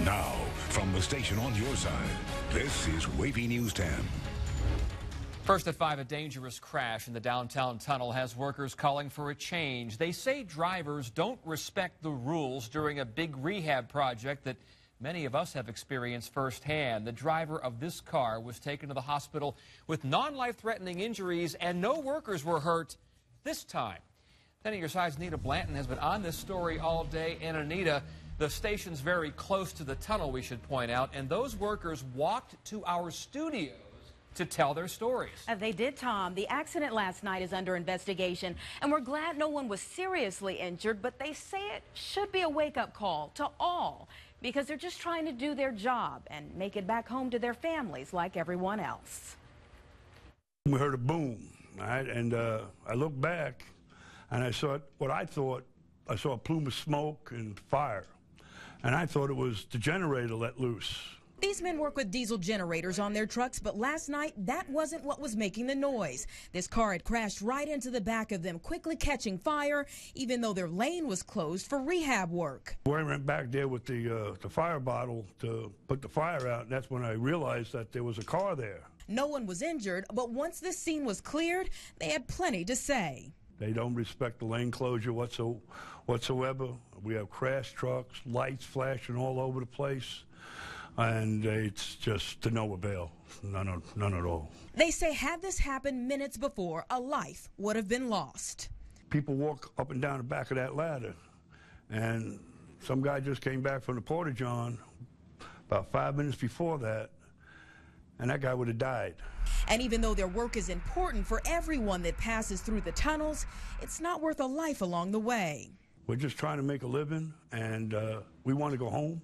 Now, from the station on your side, this is Wavy News 10. First at 5, a dangerous crash in the downtown tunnel has workers calling for a change. They say drivers don't respect the rules during a big rehab project that many of us have experienced firsthand. The driver of this car was taken to the hospital with non-life-threatening injuries, and no workers were hurt this time. 10 on your side's Anita Blanton has been on this story all day. And Anita, the station's very close to the tunnel, we should point out, and those workers walked to our studio to tell their stories. They did, Tom. The accident last night is under investigation, and we're glad no one was seriously injured, but they say it should be a wake-up call to all because they're just trying to do their job and make it back home to their families like everyone else. We heard a boom, right? And I looked back, and I saw I saw a plume of smoke and fire, and I thought it was the generator let loose. These men work with diesel generators on their trucks, but last night, that wasn't what was making the noise. This car had crashed right into the back of them, quickly catching fire, even though their lane was closed for rehab work. I went back there with the fire bottle to put the fire out, and that's when I realized that there was a car there. No one was injured, but once the scene was cleared, they had plenty to say. They don't respect the lane closure whatsoever. We have crash trucks, lights flashing all over the place. And it's just to no avail, none at all. They say had this happened minutes before, a life would have been lost. People walk up and down the back of that ladder, and some guy just came back from the Porta-John about 5 minutes before that, and that guy would have died. And even though their work is important for everyone that passes through the tunnels, it's not worth a life along the way. We're just trying to make a living, and we want to go home.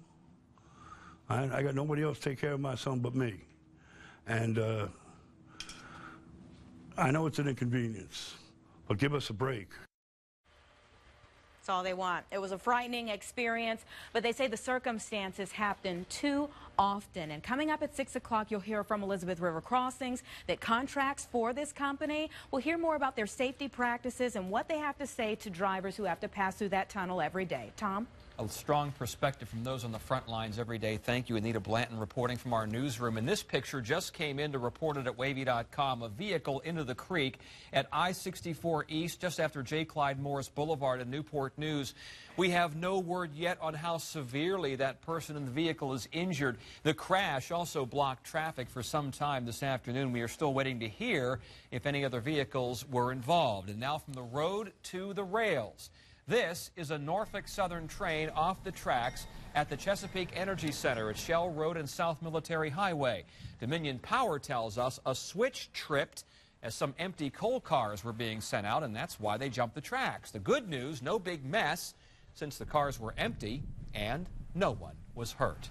I got nobody else to take care of my son but me. And I know it's an inconvenience, but give us a break. That's all they want. It was a frightening experience, but they say the circumstances happen too often. And coming up at 6 o'clock, you'll hear from Elizabeth River Crossings that contracts for this company. We'll hear more about their safety practices and what they have to say to drivers who have to pass through that tunnel every day. Tom? A strong perspective from those on the front lines every day. Thank you, Anita Blanton, reporting from our newsroom. And this picture just came in to report it at WAVY.com. A vehicle into the creek at I-64 East, just after J. Clyde Morris Boulevard in Newport News. We have no word yet on how severely that person in the vehicle is injured. The crash also blocked traffic for some time this afternoon. We are still waiting to hear if any other vehicles were involved. And now from the road to the rails. This is a Norfolk Southern train off the tracks at the Chesapeake Energy Center at Shell Road and South Military Highway. Dominion Power tells us a switch tripped as some empty coal cars were being sent out, and that's why they jumped the tracks. The good news, no big mess since the cars were empty and no one was hurt.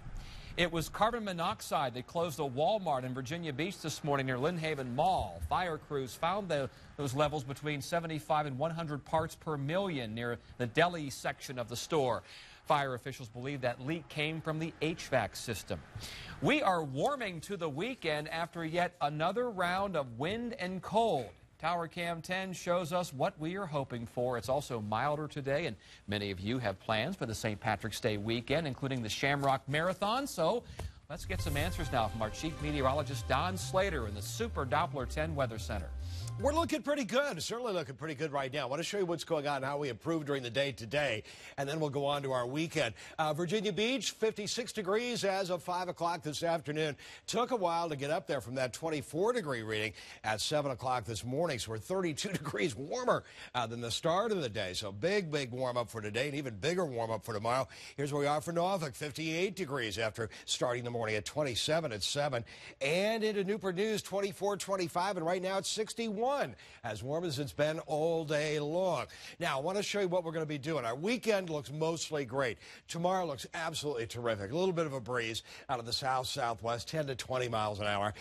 It was carbon monoxide that closed a Walmart in Virginia Beach this morning near Lynn Haven Mall. Fire crews found those levels between 75 and 100 parts per million near the deli section of the store. Fire officials believe that leak came from the HVAC system. We are warming to the weekend after yet another round of wind and cold. Tower Cam 10 shows us what we are hoping for. It's also milder today, and many of you have plans for the St. Patrick's Day weekend, including the Shamrock Marathon. So let's get some answers now from our chief meteorologist, Don Slater, in the Super Doppler 10 Weather Center. We're looking pretty good. Certainly looking pretty good right now. I want to show you what's going on and how we improve during the day today, and then we'll go on to our weekend. Virginia Beach, 56 degrees as of 5 o'clock this afternoon. Took a while to get up there from that 24-degree reading at 7 o'clock this morning, so we're 32 degrees warmer than the start of the day. So big warm-up for today, and even bigger warm-up for tomorrow. Here's where we are for Norfolk, 58 degrees after starting the morning at 27 at 7. And into Newport News, 24, 25, and right now it's 61. As warm as it's been all day long. Now, I want to show you what we're going to be doing. Our weekend looks mostly great. Tomorrow looks absolutely terrific. A little bit of a breeze out of the southwest, 10 to 20 miles an hour,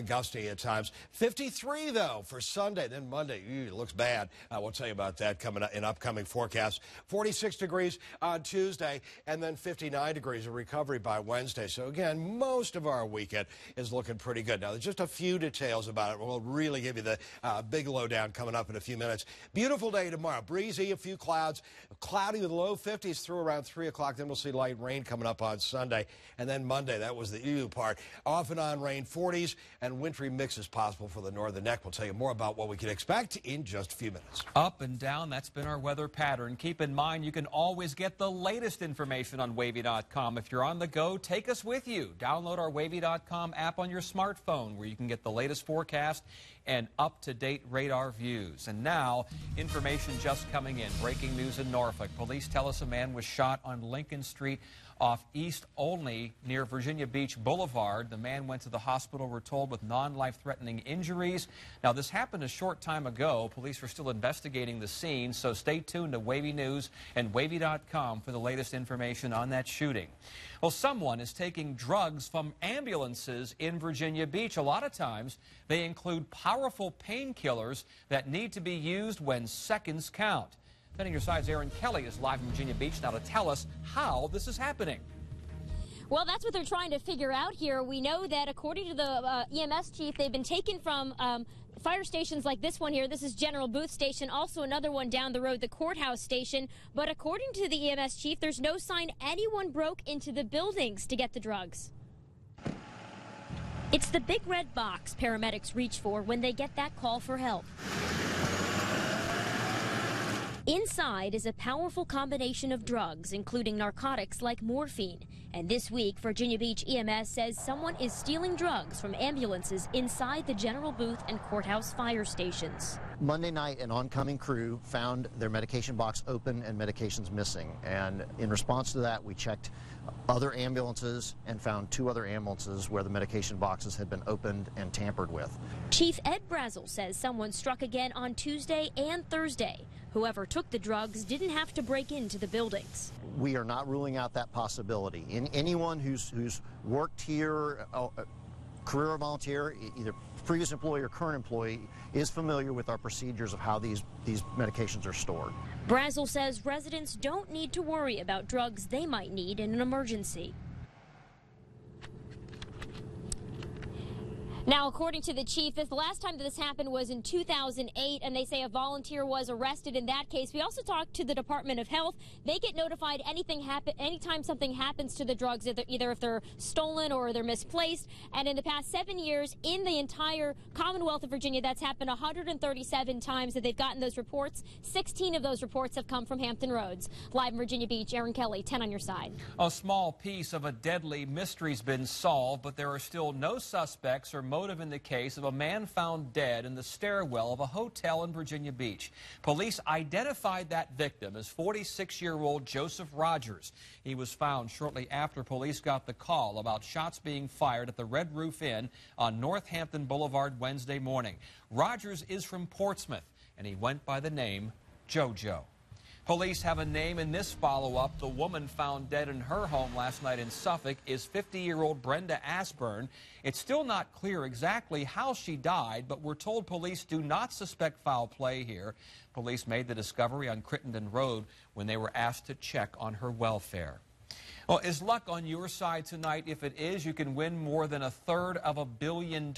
gusty at times. 53, though, for Sunday. Then Monday, it looks bad. We'll tell you about that coming up in upcoming forecasts. 46 degrees on Tuesday, and then 59 degrees of recovery by Wednesday. So, again, most of our weekend is looking pretty good. Now, there's just a few details about it. We'll really give you the Big lowdown coming up in a few minutes. Beautiful day tomorrow. Breezy, a few clouds. Cloudy with low 50s through around 3 o'clock. Then we'll see light rain coming up on Sunday. And then Monday, that was the ew part. Off and on rain, 40s, and wintry mixes possible for the northern neck. We'll tell you more about what we can expect in just a few minutes. Up and down, that's been our weather pattern. Keep in mind, you can always get the latest information on WAVY.com. If you're on the go, take us with you. Download our WAVY.com app on your smartphone, where you can get the latest forecast and up-to-date radar views. And now, information just coming in. Breaking news in Norfolk. Police tell us a man was shot on Lincoln Street off East Olney near Virginia Beach Boulevard. The man went to the hospital, we're told, with non-life-threatening injuries. Now, this happened a short time ago. Police are still investigating the scene, so stay tuned to WAVY News and WAVY.com for the latest information on that shooting. Well, someone is taking drugs from ambulances in Virginia Beach. A lot of times, they include powerful painkillers that need to be used when seconds count. 10 on your side's Aaron Kelly is live in Virginia Beach now to tell us how this is happening. Well, that's what they're trying to figure out here. We know that according to the EMS chief, they've been taken from fire stations like this one here. This is General Booth Station, also another one down the road, the courthouse station. But according to the EMS chief, there's no sign anyone broke into the buildings to get the drugs. It's the big red box paramedics reach for when they get that call for help. Inside is a powerful combination of drugs, including narcotics like morphine. And this week, Virginia Beach EMS says someone is stealing drugs from ambulances inside the General Booth and courthouse fire stations. Monday night, an oncoming crew found their medication box open and medications missing. And in response to that, we checked other ambulances and found 2 other ambulances where the medication boxes had been opened and tampered with. Chief Ed Brazel says someone struck again on Tuesday and Thursday. Whoever took the drugs didn't have to break into the buildings. We are not ruling out that possibility. Anyone who's worked here, career or volunteer, either previous employee or current employee, is familiar with our procedures of how these medications are stored. Brazel says residents don't need to worry about drugs they might need in an emergency. Now, according to the chief, the last time that this happened was in 2008, and they say a volunteer was arrested in that case. We also talked to the Department of Health. They get notified anytime something happens to the drugs, either if they're stolen or they're misplaced. And in the past 7 years, in the entire Commonwealth of Virginia, that's happened 137 times that they've gotten those reports. 16 of those reports have come from Hampton Roads. Live in Virginia Beach, Aaron Kelly, 10 on your side. A small piece of a deadly mystery's been solved, but there are still no suspects or motive in the case of a man found dead in the stairwell of a hotel in Virginia Beach. Police identified that victim as 46-year-old Joseph Rogers. He was found shortly after police got the call about shots being fired at the Red Roof Inn on Northampton Boulevard Wednesday morning. Rogers is from Portsmouth, and he went by the name JoJo. Police have a name in this follow-up. The woman found dead in her home last night in Suffolk is 50-year-old Brenda Asburn. It's still not clear exactly how she died, but we're told police do not suspect foul play here. Police made the discovery on Crittenden Road when they were asked to check on her welfare. Well, is luck on your side tonight? If it is, you can win more than $1/3 of $1 billion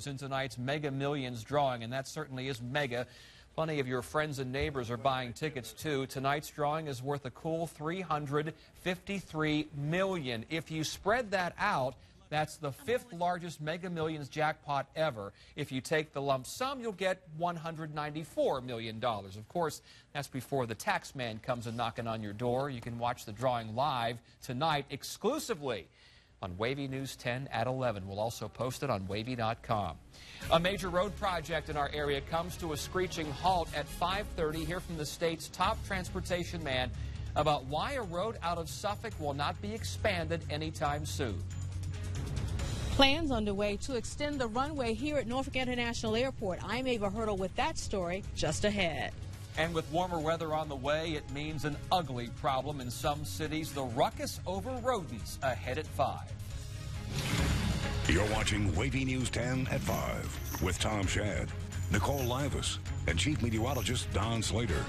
in tonight's Mega Millions drawing, and that certainly is mega. Plenty of your friends and neighbors are buying tickets, too. Tonight's drawing is worth a cool $353 million. If you spread that out, that's the 5th largest Mega Millions jackpot ever. If you take the lump sum, you'll get $194 million. Of course, that's before the tax man comes a knocking on your door. You can watch the drawing live tonight exclusively on WAVY News 10 at 11. We'll also post it on WAVY.com. A major road project in our area comes to a screeching halt at 5:30. Hear from the state's top transportation man about why a road out of Suffolk will not be expanded anytime soon. Plans underway to extend the runway here at Norfolk International Airport. I'm Ava Hurdle with that story just ahead. And with warmer weather on the way, it means an ugly problem in some cities. The ruckus over rodents ahead at 5. You're watching WAVY News 10 at 5 with Tom Shad, Nicole Livas, and Chief Meteorologist Don Slater.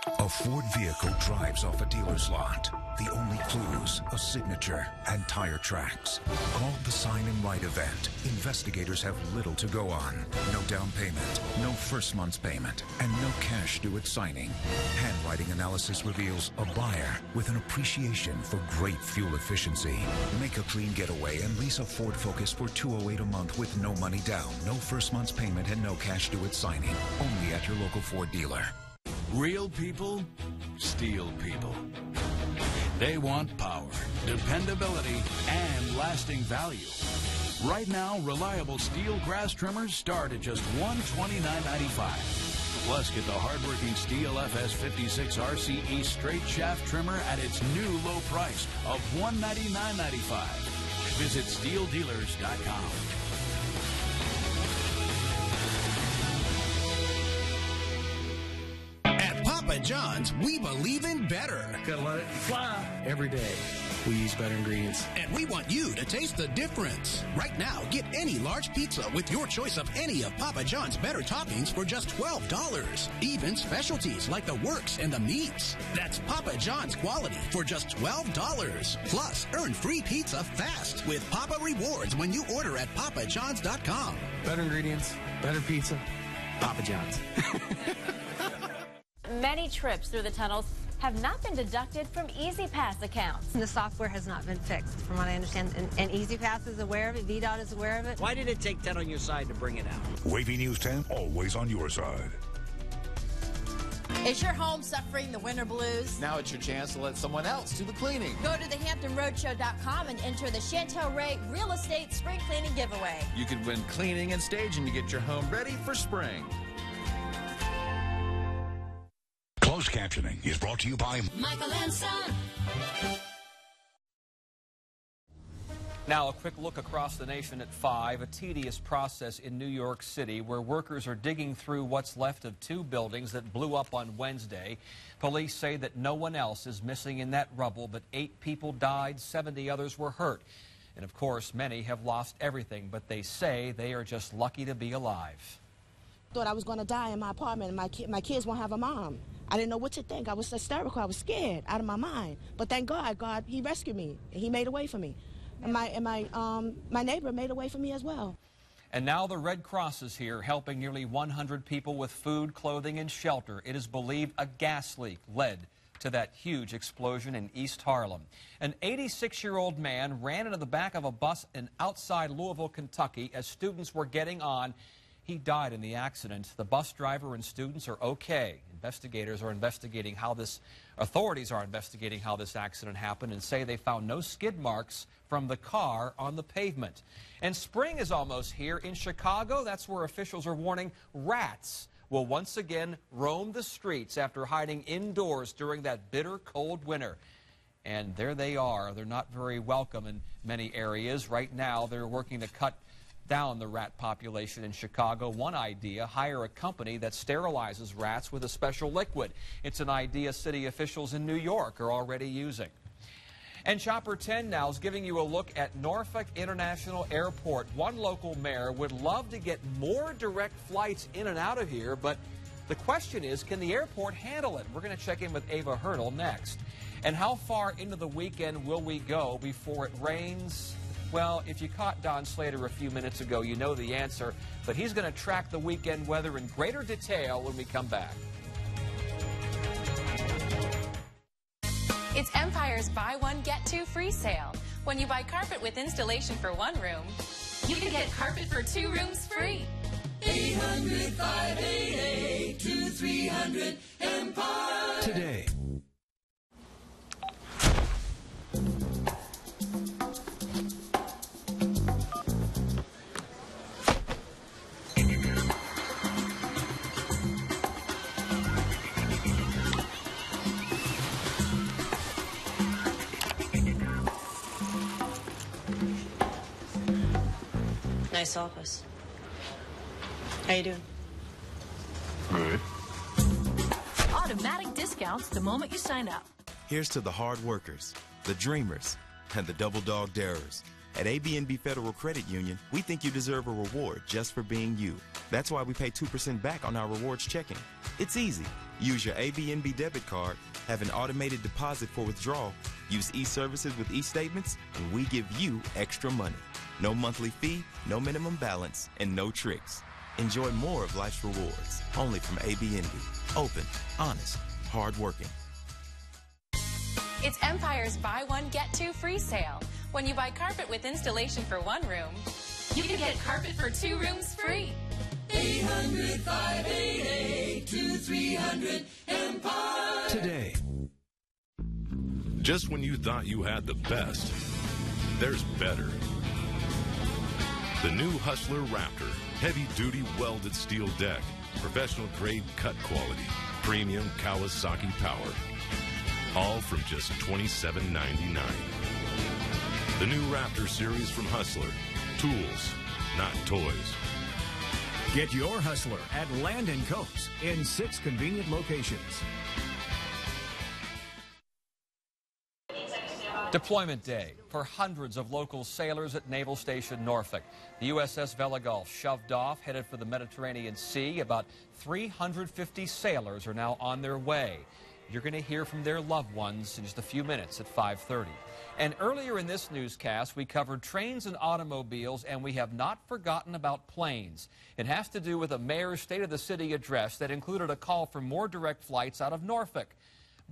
A Ford vehicle drives off a dealer's lot. The only clues, a signature and tire tracks. Called the Sign and Write event, investigators have little to go on. No down payment, no first month's payment, and no cash due at signing. Handwriting analysis reveals a buyer with an appreciation for great fuel efficiency. Make a clean getaway and lease a Ford Focus for $208 a month with no money down, no first month's payment, and no cash due at signing. Only at your local Ford dealer. Real people, steel people. They want power, dependability, and lasting value. Right now, reliable steel grass trimmers start at just $129.95. Plus, get the hardworking Steel FS56 RCE straight shaft trimmer at its new low price of $199.95. Visit steeldealers.com. Papa John's, we believe in better. Gotta let it fly. Every day, we use better ingredients. And we want you to taste the difference. Right now, get any large pizza with your choice of any of Papa John's better toppings for just $12. Even specialties like the works and the meats. That's Papa John's quality for just $12. Plus, earn free pizza fast with Papa Rewards when you order at papajohns.com. Better ingredients, better pizza, Papa John's. Many trips through the tunnels have not been deducted from E-ZPass accounts. The software has not been fixed, from what I understand, and E-ZPass is aware of it, VDOT is aware of it. Why did it take 10 on your side to bring it out? Wavy News 10, always on your side. Is your home suffering the winter blues? Now it's your chance to let someone else do the cleaning. Go to thehamptonroadshow.com and enter the Chantel Ray Real Estate Spring Cleaning Giveaway. You could win cleaning and staging to get your home ready for spring. Closed captioning is brought to you by Michael and Son. Now, a quick look across the nation at 5. A tedious process in New York City where workers are digging through what's left of 2 buildings that blew up on Wednesday. Police say that no one else is missing in that rubble, but 8 people died, 70 others were hurt. And, of course, many have lost everything, but they say they are just lucky to be alive. Thought I was going to die in my apartment and my kids won't have a mom. I didn't know what to think. I was hysterical. I was scared out of my mind. But thank God, he rescued me. And he made a way for me. And my neighbor made a way for me as well. And now the Red Cross is here helping nearly 100 people with food, clothing, and shelter. It is believed a gas leak led to that huge explosion in East Harlem. An 86-year-old man ran into the back of a bus in outside Louisville, Kentucky as students were getting on. He died in the accident. The bus driver and students are okay. Authorities are investigating how this accident happened and say they found no skid marks from the car on the pavement. And spring is almost here. In Chicago, that's where officials are warning rats will once again roam the streets after hiding indoors during that bitter cold winter. And there they are. They're not very welcome in many areas. Right now, they're working to cut down the rat population in Chicago. One idea, hire a company that sterilizes rats with a special liquid. It's an idea city officials in New York are already using. And Chopper 10 now is giving you a look at Norfolk International Airport. One local mayor would love to get more direct flights in and out of here, but the question is, can the airport handle it? We're going to check in with Ava Hurdle next. And how far into the weekend will we go before it rains? Well, if you caught Don Slater a few minutes ago, you know the answer, but he's going to track the weekend weather in greater detail when we come back. It's Empire's Buy One, Get Two free sale. When you buy carpet with installation for 1 room, you can get carpet for 2 rooms free. 800-588-2300 Empire. Today. Nice office. How you doing? Good. Automatic discounts the moment you sign up. Here's to the hard workers, the dreamers, and the double-dog darers. At AB&B Federal Credit Union, we think you deserve a reward just for being you. That's why we pay 2% back on our rewards checking. It's easy. Use your ABNB debit card, have an automated deposit for withdrawal, use e-services with e-statements, and we give you extra money. No monthly fee, no minimum balance, and no tricks. Enjoy more of life's rewards, only from ABNB. Open, honest, hardworking. It's Empire's buy one, get two free sale. When you buy carpet with installation for one room, you can get carpet for 2 rooms free. 800-588-2300 Empire. Today. Just when you thought you had the best, there's better. The new Hustler Raptor, heavy-duty welded steel deck, professional grade cut quality, premium Kawasaki power. All from just $27.99. The new Raptor series from Hustler. Tools, not toys. Get your Hustler at Land & Coats in 6 convenient locations. Deployment Day for hundreds of local sailors at Naval Station Norfolk. The USS Velagolf shoved off, headed for the Mediterranean Sea. About 350 sailors are now on their way. You're going to hear from their loved ones in just a few minutes at 5:30. And earlier in this newscast, we covered trains and automobiles, and we have not forgotten about planes. It has to do with a mayor's State of the City address that included a call for more direct flights out of Norfolk.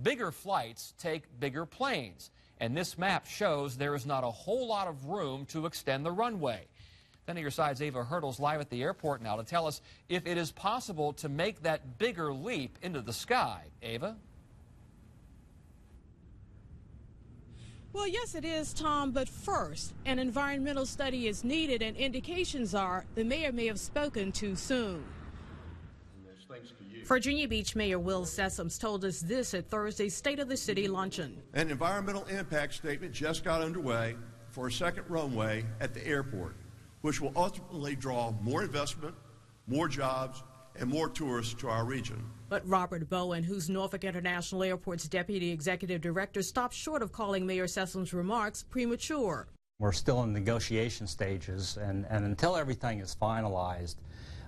Bigger flights take bigger planes, and this map shows there is not a whole lot of room to extend the runway. Then at your side's Ava Hurdle's live at the airport now to tell us if it is possible to make that bigger leap into the sky. Ava? Well, yes, it is, Tom, but first, an environmental study is needed, and indications are the mayor may have spoken too soon. Virginia Beach Mayor Will Sessoms told us this at Thursday's State of the City luncheon. An environmental impact statement just got underway for a second runway at the airport, which will ultimately draw more investment, more jobs, and more tourists to our region. But Robert Bowen, who's Norfolk International Airport's Deputy Executive Director, stopped short of calling Mayor Sessoms' remarks premature. We're still in negotiation stages, and until everything is finalized,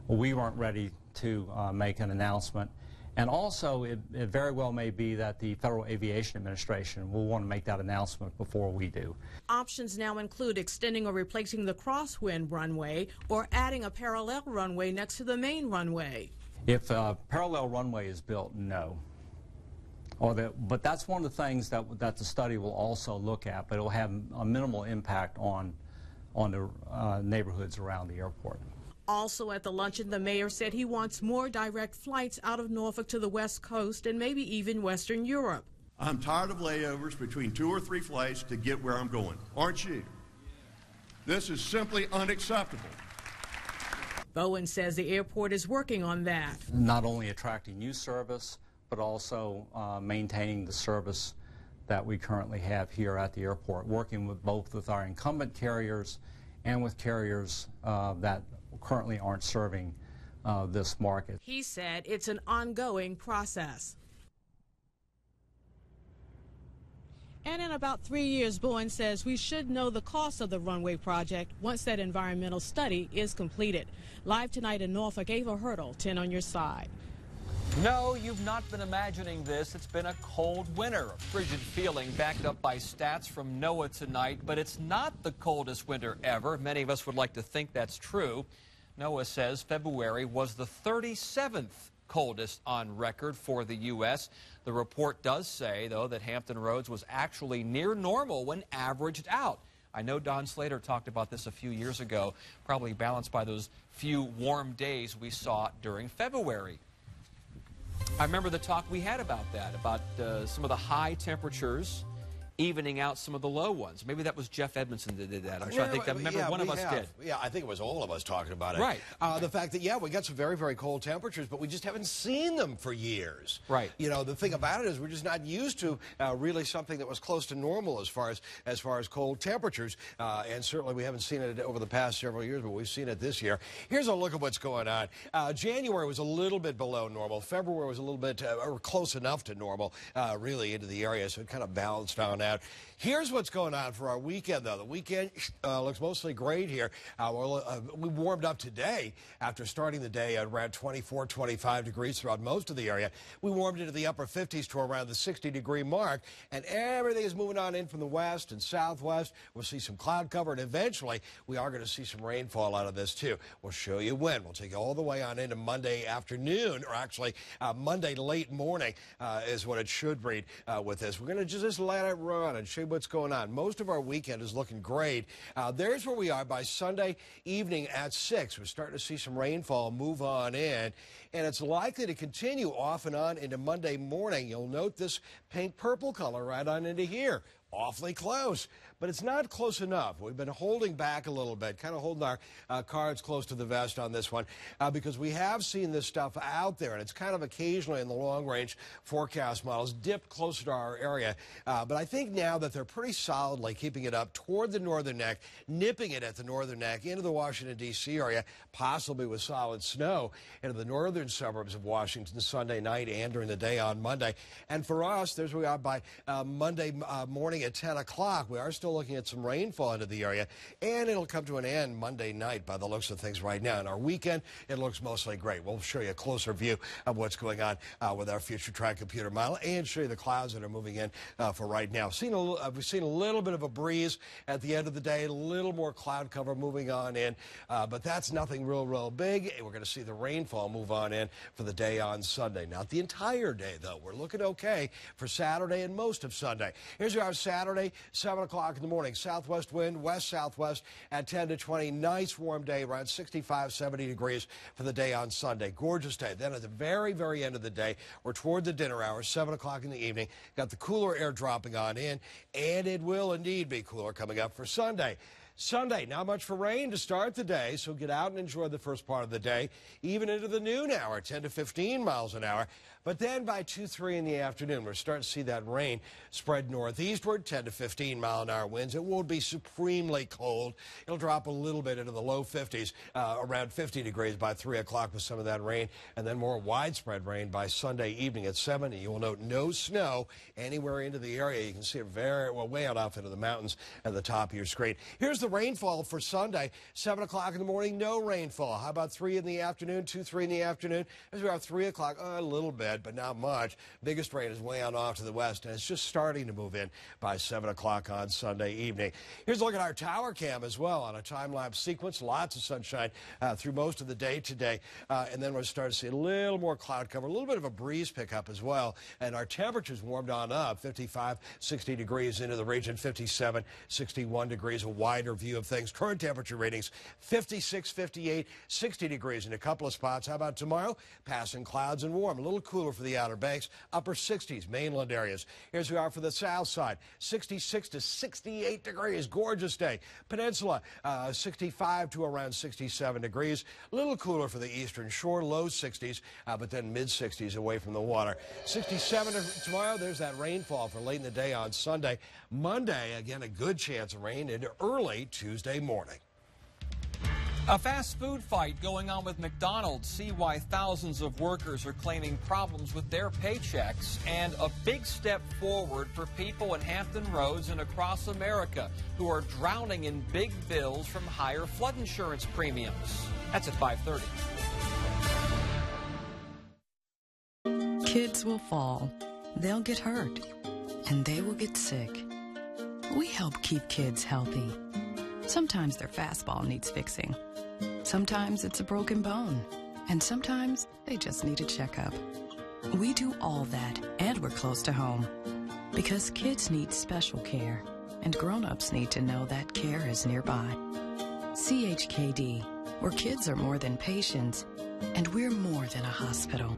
we weren't ready to make an announcement. And also, it very well may be that the Federal Aviation Administration will want to make that announcement before we do. Options now include extending or replacing the crosswind runway or adding a parallel runway next to the main runway. If a parallel runway is built, no. But that's one of the things that the study will also look at, but it will have a minimal impact on the neighborhoods around the airport. Also at the luncheon, the mayor said he wants more direct flights out of Norfolk to the West Coast and maybe even Western Europe. I'm tired of layovers between 2 or 3 flights to get where I'm going. Aren't you? This is simply unacceptable. Bowen says the airport is working on that. Not only attracting new service, but also maintaining the service that we currently have here at the airport, working with both with our incumbent carriers and with carriers that currently aren't serving this market. He said it's an ongoing process. And in about 3 years, Bowen says we should know the cost of the runway project once that environmental study is completed. Live tonight in Norfolk, Ava Hurdle, 10 on your side. No, you've not been imagining this. It's been a cold winter, a frigid feeling backed up by stats from NOAA tonight, but it's not the coldest winter ever. Many of us would like to think that's true. NOAA says February was the 37th coldest on record for the U.S. The report does say, though, that Hampton Roads was actually near normal when averaged out. I know Don Slater talked about this a few years ago, probably balanced by those few warm days we saw during February. I remember the talk we had about that, about some of the high temperatures evening out some of the low ones. Maybe that was Jeff Edmondson that did that. I'm trying to think that. Remember, one of us did. Yeah, I think it was all of us talking about it. Right. The fact that, yeah, we got some very, very cold temperatures, but we just haven't seen them for years. Right. You know, the thing about it is we're just not used to really something that was close to normal as far as cold temperatures. And certainly we haven't seen it over the past several years, but we've seen it this year. Here's a look at what's going on. January was a little bit below normal. February was a little bit or close enough to normal, really, into the area, so it kind of balanced out. out. Here's what's going on for our weekend, though. The weekend looks mostly great here. We warmed up today after starting the day at around 24, 25 degrees throughout most of the area. We warmed into the upper 50s to around the 60-degree mark, and everything is moving on in from the west and southwest. We'll see some cloud cover, and eventually we are going to see some rainfall out of this, too. We'll show you when. We'll take you all the way on into Monday afternoon, or actually Monday late morning is what it should read with this. We're going to just let it run and show you what's going on. Most of our weekend is looking great. There's where we are by Sunday evening at 6. We're starting to see some rainfall move on in, and it's likely to continue off and on into Monday morning. You'll note this pink-purple color right on into here. Awfully close, but it's not close enough. We've been holding back a little bit, kind of holding our cards close to the vest on this one because we have seen this stuff out there, and it's kind of occasionally in the long-range forecast models dipped closer to our area. But I think now that they're pretty solidly keeping it up toward the northern neck, nipping it at the northern neck into the Washington, D.C. area, possibly with solid snow into the northern suburbs of Washington Sunday night and during the day on Monday. And for us, there's where we are by Monday morning at 10 o'clock. We are still looking at some rainfall into the area, and it'll come to an end Monday night by the looks of things right now. In our weekend, it looks mostly great. We'll show you a closer view of what's going on with our future track computer model and show you the clouds that are moving in for right now. We've seen a little bit of a breeze at the end of the day, a little more cloud cover moving on in, but that's nothing real big. We're going to see the rainfall move on in for the day on Sunday. Not the entire day, though. We're looking okay for Saturday and most of Sunday. Here's our Saturday, 7 o'clock in the morning. Southwest wind, west-southwest at 10 to 20. Nice warm day, around 65, 70 degrees for the day on Sunday. Gorgeous day. Then at the very end of the day, we're toward the dinner hour, 7 o'clock in the evening. Got the cooler air dropping on in, and it will indeed be cooler coming up for Sunday. Sunday, not much for rain to start the day, so get out and enjoy the first part of the day, even into the noon hour, 10 to 15 miles an hour. But then by 2, 3 in the afternoon, we're starting to see that rain spread northeastward, 10 to 15 mile-an-hour winds. It won't be supremely cold. It'll drop a little bit into the low 50s, around 50 degrees by 3 o'clock with some of that rain, and then more widespread rain by Sunday evening at 7. You will note no snow anywhere into the area. You can see it very well way out off into the mountains at the top of your screen. Here's the rainfall for Sunday, 7 o'clock in the morning, no rainfall. How about 3 in the afternoon, 2, 3 in the afternoon? As we are 3 o'clock, a little bit, but not much. Biggest rain is way on off to the west, and it's just starting to move in by 7 o'clock on Sunday evening. Here's a look at our tower cam as well on a time-lapse sequence. Lots of sunshine through most of the day today, and then we're starting to see a little more cloud cover, a little bit of a breeze pickup as well, and our temperatures warmed on up, 55, 60 degrees into the region, 57, 61 degrees, a wider view of things. Current temperature readings, 56, 58, 60 degrees in a couple of spots. How about tomorrow? Passing clouds and warm, a little cooler for the Outer Banks, upper 60s, mainland areas. Here's we are for the south side, 66 to 68 degrees, gorgeous day. Peninsula, 65 to around 67 degrees, a little cooler for the eastern shore, low 60s, but then mid 60s away from the water. 67 tomorrow, there's that rainfall for late in the day on Sunday. Monday, again, a good chance of rain into early Tuesday morning. A fast food fight going on with McDonald's. See why thousands of workers are claiming problems with their paychecks. And a big step forward for people in Hampton Roads and across America who are drowning in big bills from higher flood insurance premiums. That's at 5:30. Kids will fall, they'll get hurt, and they will get sick. We help keep kids healthy. Sometimes their fastball needs fixing. Sometimes it's a broken bone. And sometimes they just need a checkup. We do all that, and we're close to home. Because kids need special care, and grown-ups need to know that care is nearby. CHKD, where kids are more than patients, and we're more than a hospital.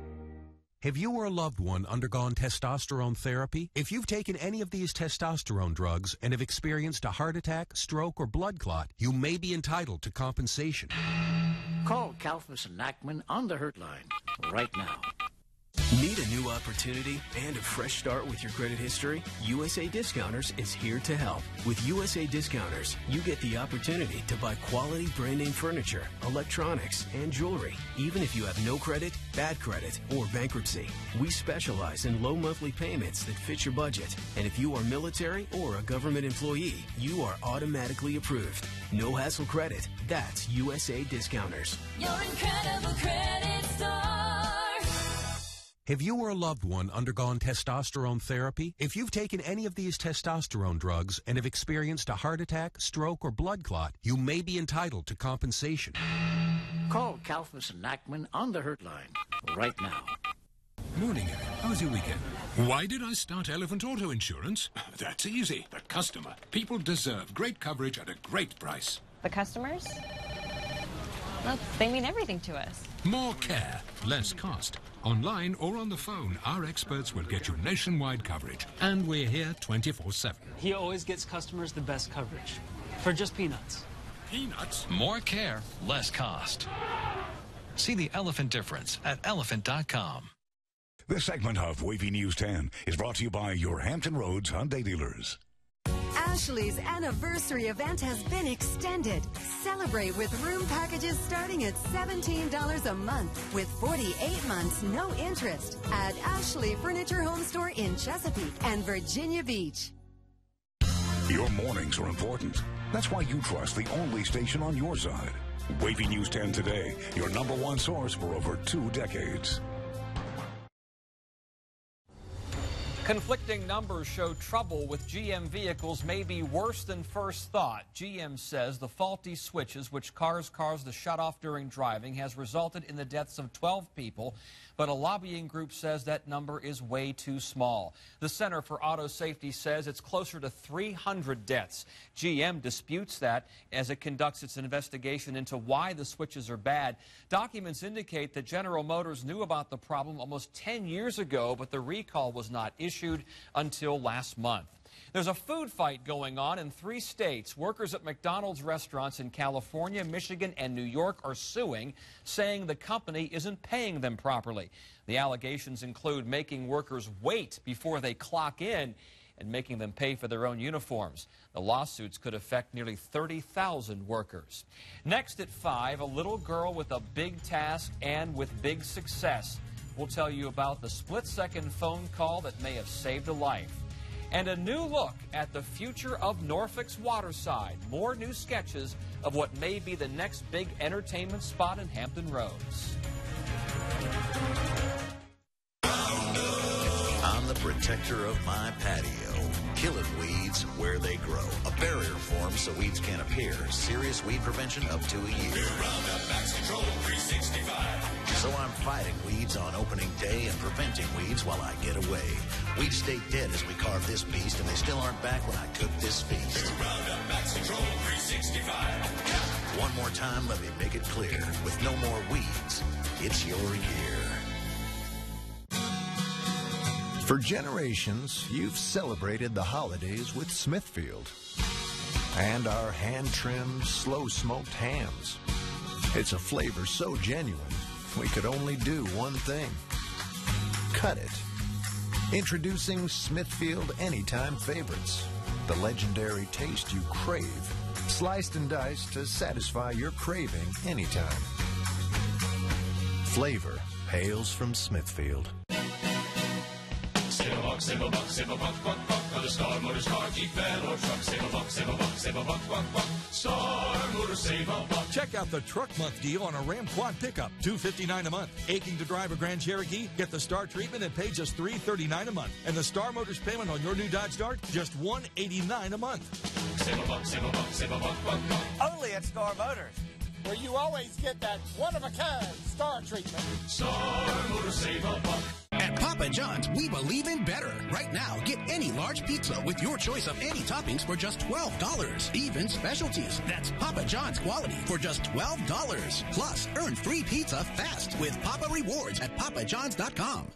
Have you or a loved one undergone testosterone therapy? If you've taken any of these testosterone drugs and have experienced a heart attack, stroke, or blood clot, you may be entitled to compensation. Call Kalfas and Ackman on the Hurt Line right now. Need a new opportunity and a fresh start with your credit history? USA Discounters is here to help. With USA Discounters, you get the opportunity to buy quality brand name furniture, electronics, and jewelry, even if you have no credit, bad credit, or bankruptcy. We specialize in low monthly payments that fit your budget. And if you are military or a government employee, you are automatically approved. No hassle credit. That's USA Discounters. Your incredible credit star. Have you or a loved one undergone testosterone therapy? If you've taken any of these testosterone drugs and have experienced a heart attack, stroke, or blood clot, you may be entitled to compensation. Call Kalfas and Nachman on the Hurt line right now. Morning, Evan. How was your weekend? Why did I start Elephant Auto Insurance? That's easy. The customer. People deserve great coverage at a great price. The customers? Well, they mean everything to us. More care, less cost. Online or on the phone, our experts will get you nationwide coverage. And we're here 24/7. He always gets customers the best coverage. For just peanuts. Peanuts? More care, less cost. See the elephant difference at elephant.com. This segment of Wavy News 10 is brought to you by your Hampton Roads Hyundai dealers. Ashley's anniversary event has been extended. Celebrate with room packages starting at $17 a month with 48 months, no interest at Ashley Furniture Home Store in Chesapeake and Virginia Beach. Your mornings are important. That's why you trust the only station on your side. Wavy News 10 Today, your #1 source for over 2 decades. Conflicting numbers show trouble with GM vehicles may be worse than first thought. GM says the faulty switches, which cause the shutoff during driving, has resulted in the deaths of 12 people, but a lobbying group says that number is way too small. The Center for Auto Safety says it's closer to 300 deaths. GM disputes that as it conducts its investigation into why the switches are bad. Documents indicate that General Motors knew about the problem almost 10 years ago, but the recall was not issued until last month. There's a food fight going on in 3 states. Workers at McDonald's restaurants in California, Michigan, and New York are suing, saying the company isn't paying them properly. The allegations include making workers wait before they clock in and making them pay for their own uniforms. The lawsuits could affect nearly 30,000 workers. Next at 5, a little girl with a big task and with big success. We'll tell you about the split-second phone call that may have saved a life. And a new look at the future of Norfolk's waterside. More new sketches of what may be the next big entertainment spot in Hampton Roads. I'm the protector of my patio. Killing weeds where they grow. A barrier forms so weeds can't appear. Serious weed prevention up to a year. Roundup Max Control 365. So I'm fighting weeds on opening day and preventing weeds while I get away. Weeds stay dead as we carve this beast, and they still aren't back when I cook this feast. Roundup Max Control 365. One more time, let me make it clear. With no more weeds, it's your year. For generations, you've celebrated the holidays with Smithfield and our hand-trimmed, slow-smoked hams. It's a flavor so genuine, we could only do one thing. Cut it. Introducing Smithfield Anytime Favorites, the legendary taste you crave, sliced and diced to satisfy your craving anytime. Flavor hails from Smithfield. Save a buck, save a buck, save a buck, buck, buck. On the Star Motors car, Jeep, van, or truck. Save a buck, save a buck, save a buck, buck, buck. Star Motors, save a buck. Check out the Truck Month deal on a Ram Quad pickup, $259 a month. Aching to drive a Grand Cherokee? Get the Star treatment and pay just $339 a month. And the Star Motors payment on your new Dodge Dart, just $189 a month. Save a buck, save a buck, save a buck, buck, buck. Only at Star Motors, where you always get that one-of-a-kind Star treatment. Star Motors, save a buck. At Papa John's, we believe in better. Right now, get any large pizza with your choice of any toppings for just $12. Even specialties. That's Papa John's quality for just $12. Plus, earn free pizza fast with Papa Rewards at papajohns.com.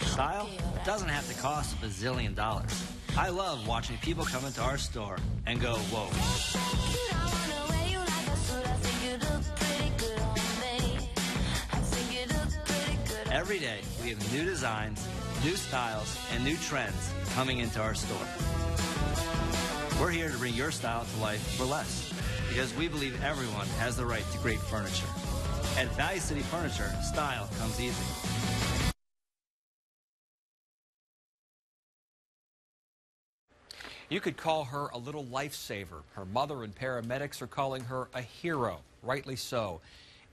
Style doesn't have to cost a bazillion dollars. I love watching people come into our store and go, whoa. Every day, we have new designs, new styles, and new trends coming into our store. We're here to bring your style to life for less, because we believe everyone has the right to great furniture. At Value City Furniture, style comes easy. You could call her a little lifesaver. Her mother and paramedics are calling her a hero, rightly so.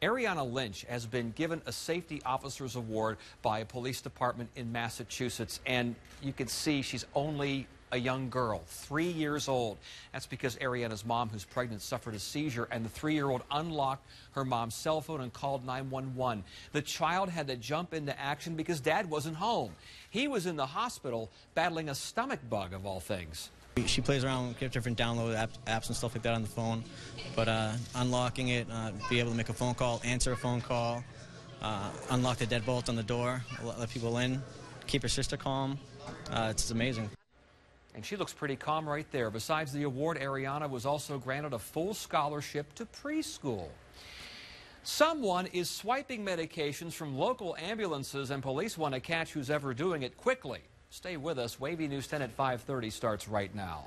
Ariana Lynch has been given a Safety Officer's Award by a police department in Massachusetts, and you can see she's only a young girl, 3 years old. That's because Ariana's mom, who's pregnant, suffered a seizure, and the 3-year-old unlocked her mom's cell phone and called 911. The child had to jump into action because Dad wasn't home. He was in the hospital battling a stomach bug, of all things. She plays around with different download apps and stuff like that on the phone, but unlocking it, be able to make a phone call, answer a phone call, unlock the deadbolt on the door, let people in, keep her sister calm. It's amazing. And she looks pretty calm right there. Besides the award, Ariana was also granted a full scholarship to preschool. Someone is swiping medications from local ambulances, and police want to catch who's ever doing it quickly. Stay with us. WAVY News 10 at 5:30 starts right now.